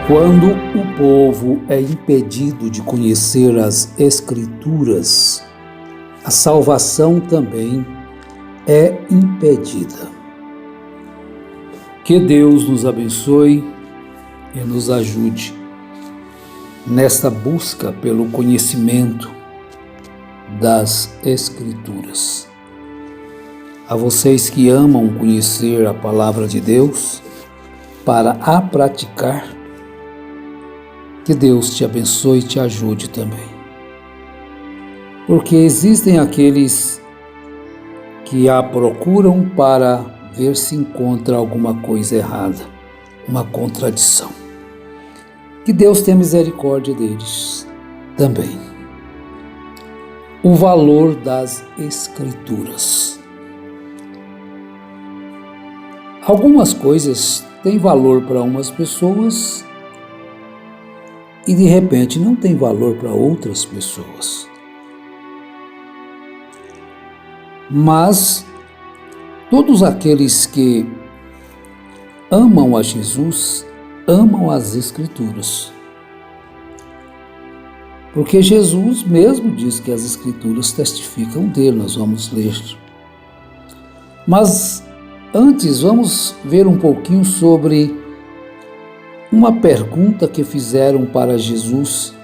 Quando o povo é impedido de conhecer as Escrituras, a salvação também é impedida. Que Deus nos abençoe e nos ajude nesta busca pelo conhecimento das Escrituras. A vocês que amam conhecer a palavra de Deus para a praticar, que Deus te abençoe e te ajude também. Porque existem aqueles que a procuram para ver se encontra alguma coisa errada, uma contradição. Que Deus tenha misericórdia deles também. O valor das Escrituras. Algumas coisas têm valor para umas pessoas e de repente não tem valor para outras pessoas. Mas todos aqueles que amam a Jesus, amam as Escrituras. Porque Jesus mesmo diz que as Escrituras testificam dele, nós vamos ler. Mas antes vamos ver um pouquinho sobre uma pergunta que fizeram para Jesus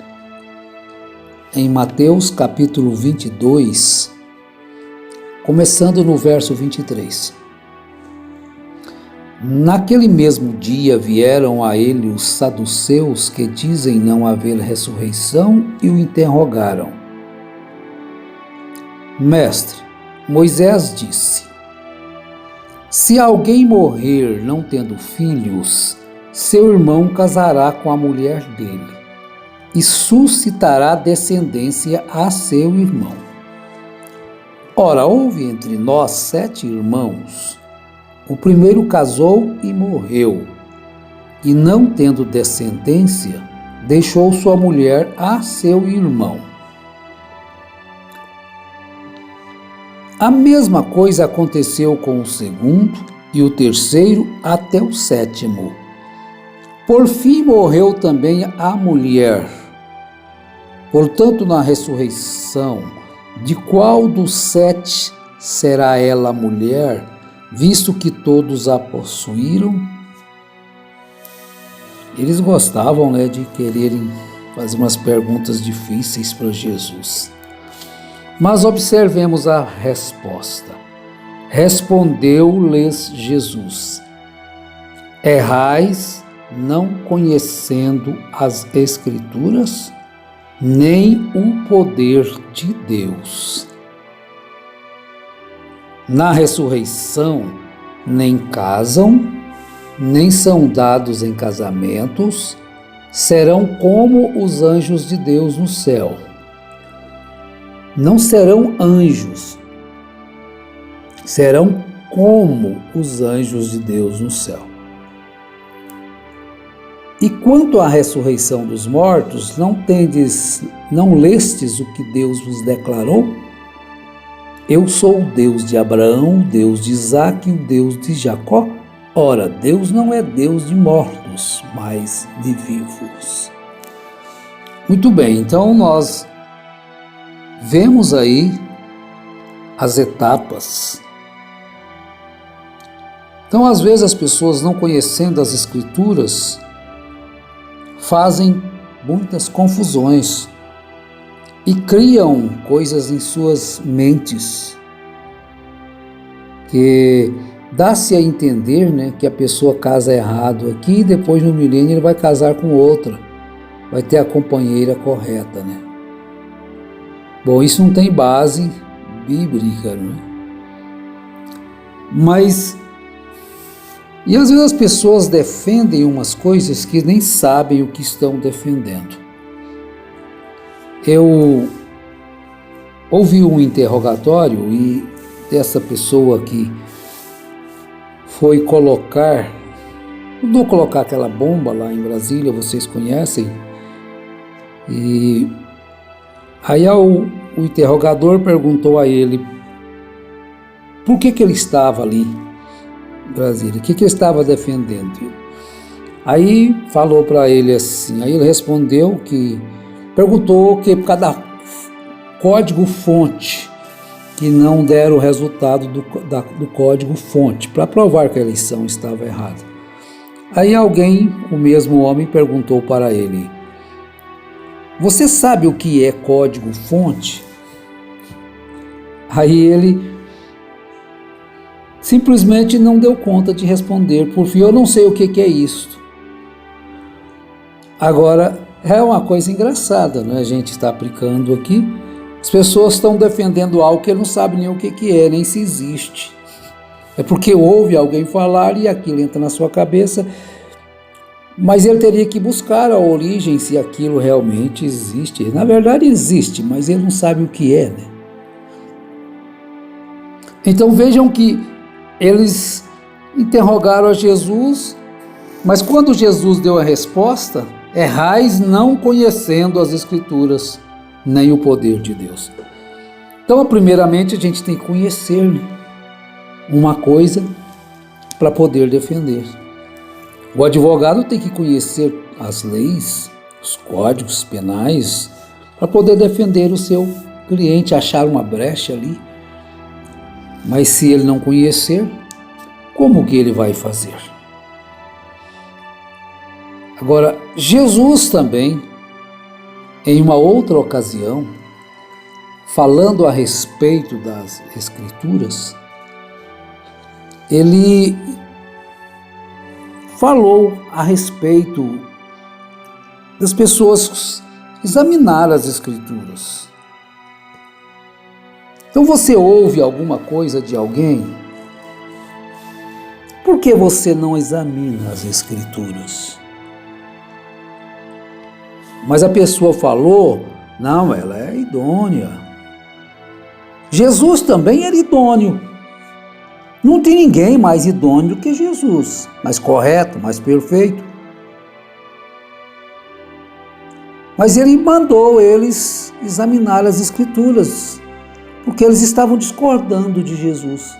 em Mateus capítulo 22, começando no verso 23. Naquele mesmo dia vieram a ele os saduceus que dizem não haver ressurreição e o interrogaram. Mestre, Moisés disse: se alguém morrer não tendo filhos, seu irmão casará com a mulher dele e suscitará descendência a seu irmão. Ora, houve entre nós 7 irmãos. O primeiro casou e morreu, e não tendo descendência, deixou sua mulher a seu irmão. A mesma coisa aconteceu com o segundo e o terceiro até o 7º. Por fim morreu também a mulher. Portanto, na ressurreição, de qual dos 7 será ela mulher, visto que todos a possuíram? Eles gostavam, de quererem fazer umas perguntas difíceis para Jesus. Mas observemos a resposta. Respondeu-lhes Jesus: errais, não conhecendo as Escrituras, nem o poder de Deus. Na ressurreição, nem casam, nem são dados em casamentos, serão como os anjos de Deus no céu. Não serão anjos, serão como os anjos de Deus no céu. E quanto à ressurreição dos mortos, não lestes o que Deus vos declarou? Eu sou o Deus de Abraão, o Deus de Isaque e o Deus de Jacó. Ora, Deus não é Deus de mortos, mas de vivos. Muito bem, então nós vemos aí as etapas. Então, às vezes as pessoas, não conhecendo as Escrituras, fazem muitas confusões e criam coisas em suas mentes que dá-se a entender, que a pessoa casa errado aqui e depois no milênio ele vai casar com outra, vai ter a companheira correta, Bom, isso não tem base bíblica, Mas e às vezes as pessoas defendem umas coisas que nem sabem o que estão defendendo. Eu ouvi um interrogatório e essa pessoa que foi mandou colocar aquela bomba lá em Brasília, vocês conhecem, e aí o interrogador perguntou a ele por que ele estava ali Brasília. O que ele estava defendendo? Aí falou para ele assim, aí ele respondeu que, perguntou que por causa da código-fonte, que não deram o resultado do código-fonte, para provar que a eleição estava errada. Aí alguém, o mesmo homem, perguntou para ele, você sabe o que é código-fonte? Aí ele simplesmente não deu conta de responder, por fim, eu não sei o que é isto. Agora, é uma coisa engraçada, né? A gente está aplicando aqui, as pessoas estão defendendo algo que não sabem nem o que é, nem se existe. É porque ouve alguém falar e aquilo entra na sua cabeça, mas ele teria que buscar a origem se aquilo realmente existe. Na verdade existe, mas ele não sabe o que é, né? Então vejam que eles interrogaram a Jesus, mas quando Jesus deu a resposta, errais não conhecendo as Escrituras, nem o poder de Deus. Então, primeiramente, a gente tem que conhecer, né, uma coisa para poder defender. O advogado tem que conhecer as leis, os códigos penais, para poder defender o seu cliente, achar uma brecha ali. Mas se ele não conhecer, como que ele vai fazer? Agora, Jesus também, em uma outra ocasião, falando a respeito das Escrituras, ele falou a respeito das pessoas examinar as Escrituras. Então você ouve alguma coisa de alguém, por que você não examina as Escrituras? Mas a pessoa falou, não, ela é idônea. Jesus também era idôneo. Não tem ninguém mais idôneo do que Jesus, mais correto, mais perfeito. Mas ele mandou eles examinar as Escrituras, porque eles estavam discordando de Jesus.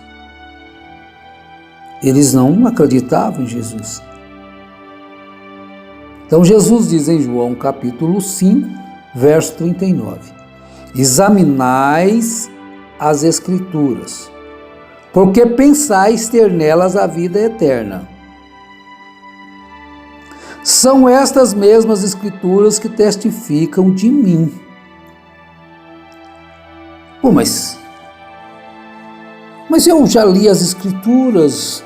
Eles não acreditavam em Jesus. Então Jesus diz em João capítulo 5, verso 39, examinais as Escrituras, porque pensais ter nelas a vida eterna. São estas mesmas Escrituras que testificam de mim. Pô, mas eu já li as Escrituras.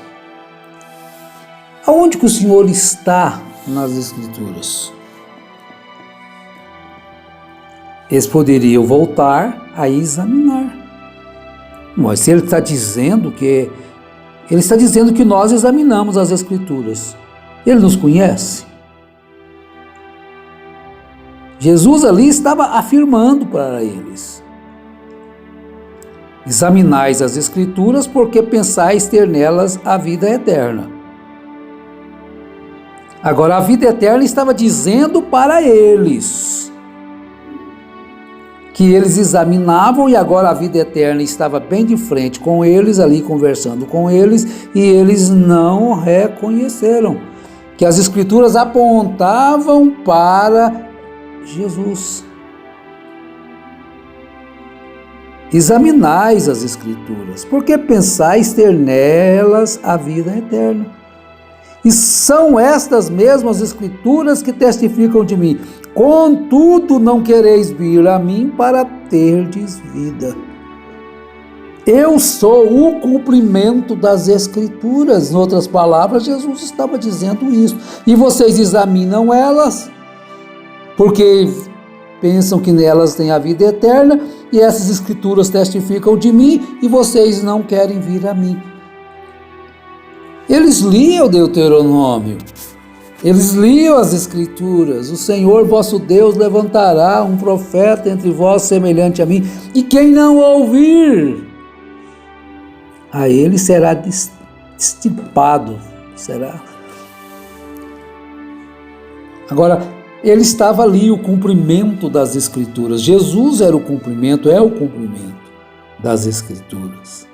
Aonde que o Senhor está nas Escrituras? Eles poderiam voltar a examinar. Mas se ele está dizendo que nós examinamos as Escrituras, ele nos conhece? Jesus ali estava afirmando para eles: examinais as Escrituras, porque pensais ter nelas a vida eterna. Agora, a vida eterna estava dizendo para eles que eles examinavam, e agora a vida eterna estava bem de frente com eles, ali conversando com eles, e eles não reconheceram que as Escrituras apontavam para Jesus. Examinais as Escrituras, porque pensais ter nelas a vida eterna. E são estas mesmas Escrituras que testificam de mim. Contudo, não quereis vir a mim para terdes vida. Eu sou o cumprimento das Escrituras. Em outras palavras, Jesus estava dizendo isso. E vocês examinam elas, porque pensam que nelas tem a vida eterna, e essas Escrituras testificam de mim, e vocês não querem vir a mim. Eles liam Deuteronômio, eles liam as Escrituras. O Senhor vosso Deus levantará um profeta entre vós semelhante a mim, e quem não ouvir, a ele será extirpado. Agora, ele estava ali, o cumprimento das Escrituras. Jesus era o cumprimento, é o cumprimento das Escrituras.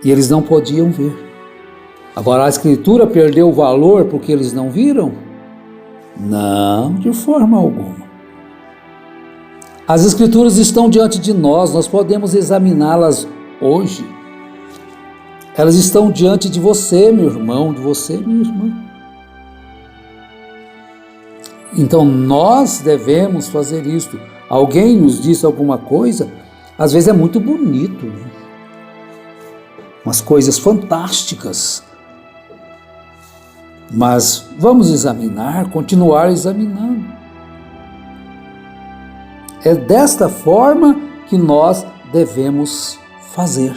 E eles não podiam ver. Agora, a Escritura perdeu o valor porque eles não viram? Não, de forma alguma. As Escrituras estão diante de nós, nós podemos examiná-las hoje. Elas estão diante de você, meu irmão, de você, minha irmã. Então nós devemos fazer isto. Alguém nos disse alguma coisa, às vezes é muito bonito, né? Umas coisas fantásticas. Mas vamos examinar, continuar examinando. É desta forma que nós devemos fazer,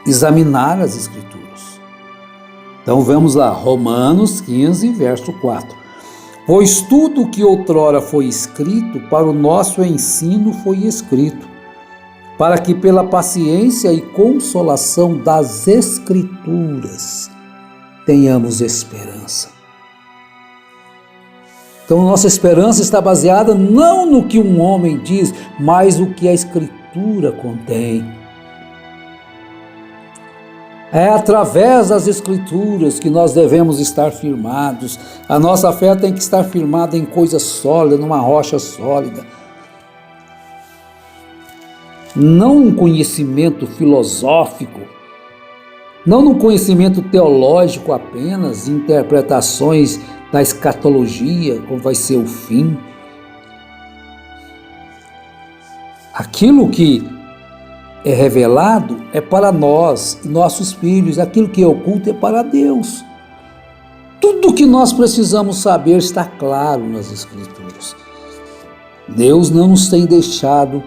examinar as Escrituras. Então vamos lá, Romanos 15, verso 4. Pois tudo que outrora foi escrito para o nosso ensino foi escrito, para que pela paciência e consolação das Escrituras tenhamos esperança. Então nossa esperança está baseada não no que um homem diz, mas no que a Escritura contém. É através das Escrituras que nós devemos estar firmados. A nossa fé tem que estar firmada em coisa sólida, numa rocha sólida. Não um conhecimento filosófico, não no conhecimento teológico apenas, interpretações da escatologia, como vai ser o fim. Aquilo que é revelado é para nós, nossos filhos, aquilo que é oculto é para Deus. Tudo que nós precisamos saber está claro nas Escrituras. Deus não nos tem deixado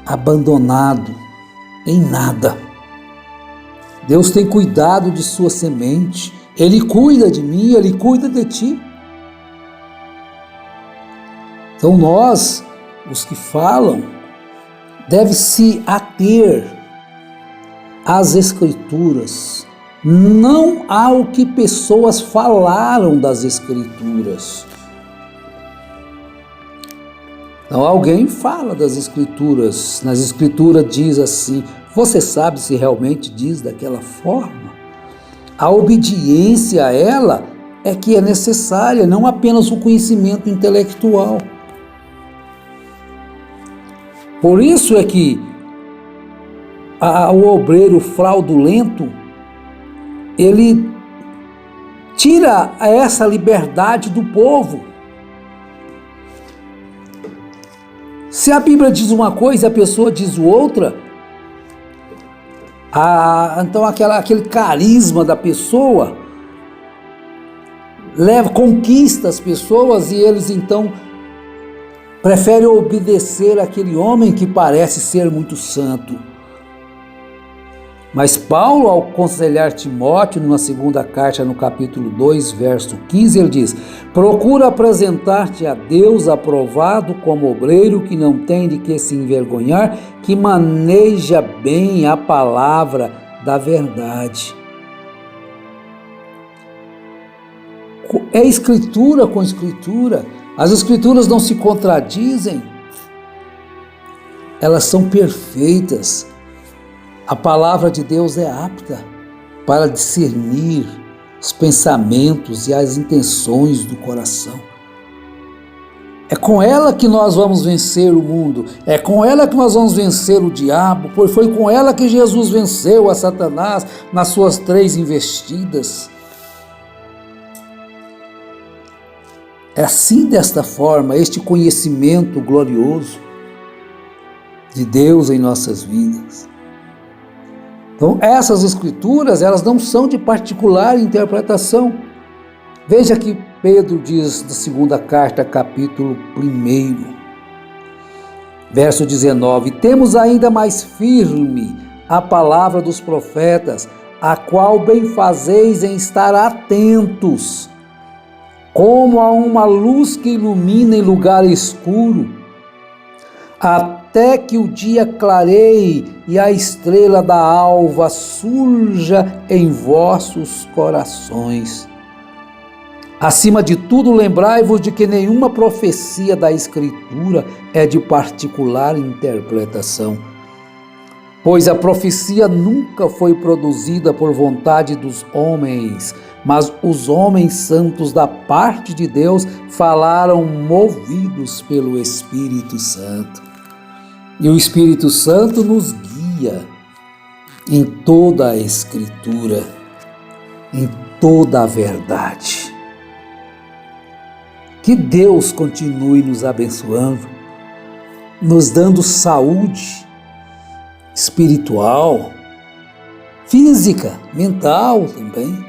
abandonado em nada. Deus tem cuidado de sua semente. Ele cuida de mim, Ele cuida de ti. Então nós, os que falam, deve se ater às Escrituras, não ao que pessoas falaram das Escrituras. Então alguém fala das Escrituras, nas Escrituras diz assim, você sabe se realmente diz daquela forma? A obediência a ela é que é necessária, não apenas o conhecimento intelectual. Por isso é que o obreiro fraudulento, ele tira essa liberdade do povo. Se a Bíblia diz uma coisa e a pessoa diz outra, então aquele carisma da pessoa conquista as pessoas e eles então preferem obedecer àquele homem que parece ser muito santo. Mas Paulo, ao aconselhar Timóteo, numa segunda carta, no capítulo 2, verso 15, ele diz: procura apresentar-te a Deus aprovado como obreiro que não tem de que se envergonhar, que maneja bem a palavra da verdade. É escritura com escritura. As Escrituras não se contradizem, elas são perfeitas. A palavra de Deus é apta para discernir os pensamentos e as intenções do coração. É com ela que nós vamos vencer o mundo, é com ela que nós vamos vencer o diabo, pois foi com ela que Jesus venceu a Satanás nas suas 3 investidas. É assim, desta forma, este conhecimento glorioso de Deus em nossas vidas. Então, essas Escrituras, elas não são de particular interpretação. Veja que Pedro diz na segunda carta, capítulo 1, verso 19: temos ainda mais firme a palavra dos profetas, a qual bem fazeis em estar atentos, como a uma luz que ilumina em lugar escuro, até que o dia clareie e a estrela da alva surja em vossos corações. Acima de tudo, lembrai-vos de que nenhuma profecia da Escritura é de particular interpretação. Pois a profecia nunca foi produzida por vontade dos homens, mas os homens santos da parte de Deus falaram movidos pelo Espírito Santo. E o Espírito Santo nos guia em toda a Escritura, em toda a verdade. Que Deus continue nos abençoando, nos dando saúde espiritual, física, mental também,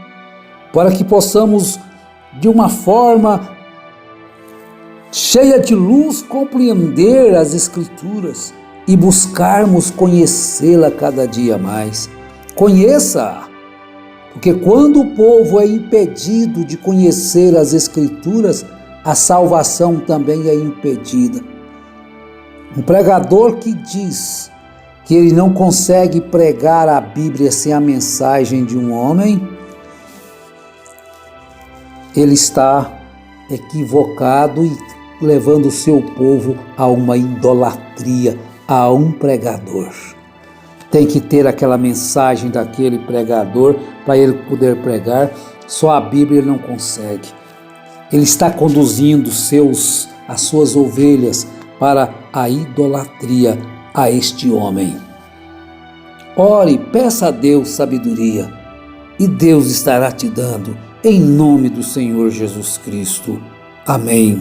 para que possamos, de uma forma cheia de luz, compreender as Escrituras e buscarmos conhecê-la cada dia mais. Conheça-a, porque quando o povo é impedido de conhecer as Escrituras, a salvação também é impedida. Um pregador que diz que ele não consegue pregar a Bíblia sem a mensagem de um homem, ele está equivocado e levando o seu povo a uma idolatria, a um pregador. Tem que ter aquela mensagem daquele pregador para ele poder pregar. Só a Bíblia ele não consegue. Ele está conduzindo as suas ovelhas para a idolatria a este homem. Ore, peça a Deus sabedoria e Deus estará te dando, em nome do Senhor Jesus Cristo. Amém.